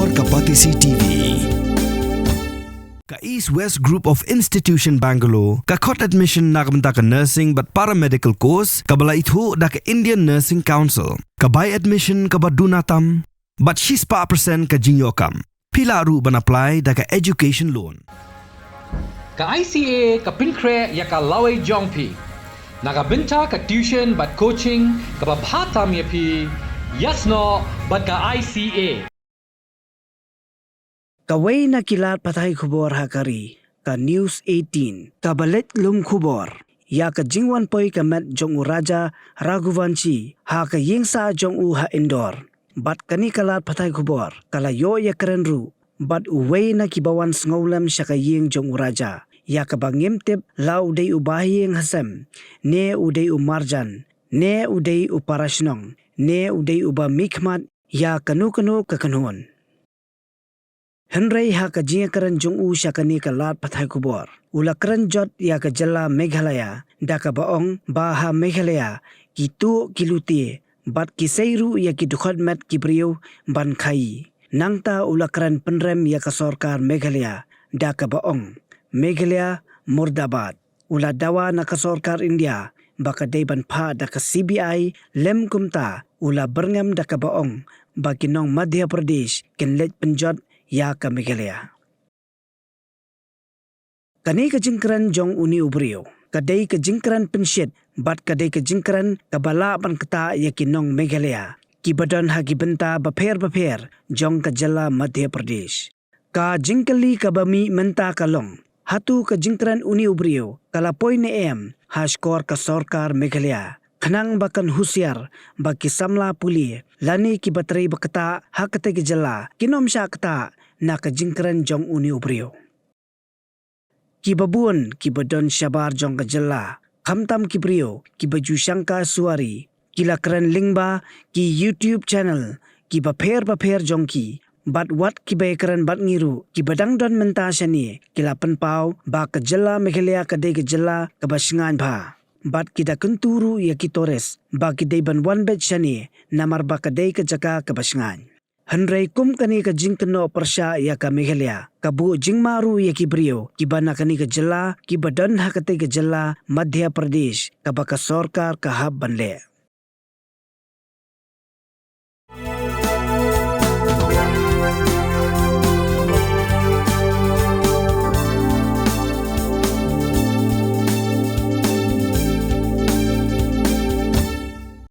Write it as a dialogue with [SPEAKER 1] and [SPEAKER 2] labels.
[SPEAKER 1] Skor Kapatisi TV. Ka East West Group of Institution Bangalore, ka khot admission nakabenta ka nursing but paramedical course, kabala ithu da ka Indian Nursing Council, ka buy admission ka badunatam, but she's pa percent ka jingyokam. Pila ru ban apply da ka education loan.
[SPEAKER 2] Ka ICA ka pinkre ya ka laway jongpi. Nakabenta ka tuition but coaching ka babhatam ya pi. Yes no, but ka ICA.
[SPEAKER 3] Kaway na kilat patay kubor hakari, ka News 18, kabalit lum kubor, ya ka jingwan poy ka met jong uraja Raghuvanshi, ha ka yingsa jong ha indoor, bat kani kalat patay kubor, kalayo ya Kren ru, bat uway na kibawan sngolam siya ka ying jong uraja, ya ka Byrngem tip lau day ubahiyeng hasem, ne uday umarjan, ne uday uparasnong, ne uday uba mikmat, ya kanu-kanu kakanuon. Henry ha ka jinga karan jong siya kani kalat patay kubor. Ula karan jot ya ka jala Meghalaya, da ka baong baha Meghalaya, kitu kiluti, bat kisayru ya ki dukhad met kibriyo ban khai. Nangta ula karan penrem ya ka sorkar Meghalaya, da ka baong Meghalaya Murdabad. Ula dawa na ka sorkar India, baka dayban pa da ka CBI lem kumta, ula Byrngem da ka baong, bakinong Madhya Pradesh, kinlet penjot ya ka Meghalaya. Kani ka jingkran jong uni ubriyo, kadai ka jingkran pensyet, bat kadai ka jingkran kabala ban kata ya kinong Meghalaya, kibadon ha gibenta baper jong ka jala Madhya Pradesh. Ka jingkali ka bami menta kalong, hatu ka jingkran uni ubriyo, kalapoy ne ha skor ka sorkar Meghalaya. Kanang bakan husyar bagi Samla Pule, lani ki bateri bakata hakate ki jala, kinom siya kata na kajingkran jong uni ubriyo. Kibabuan kibadon syabar jong kajala, kamtam kibriyo, kibaju syangka suari, kilakran lingba ki YouTube channel, kibaper jong ki, bat wat kibaykaran bat ngiru, kibadang don menta syani, kilapan pau, ba kajala Meghalaya kadai kajala kabasngan ba. Bat kita kenturu ya kitores, bagi dayban one bed syani, namar bakadai ke jaka kabasngan. Henry kum kani ka jingkeno persya ya ka Meghalaya, kabu jingmaru ya kibriyo, kibana kani ka jala, kibadan hakate ka jala Madhya Pradesh, kabaka sorkar kahab banle.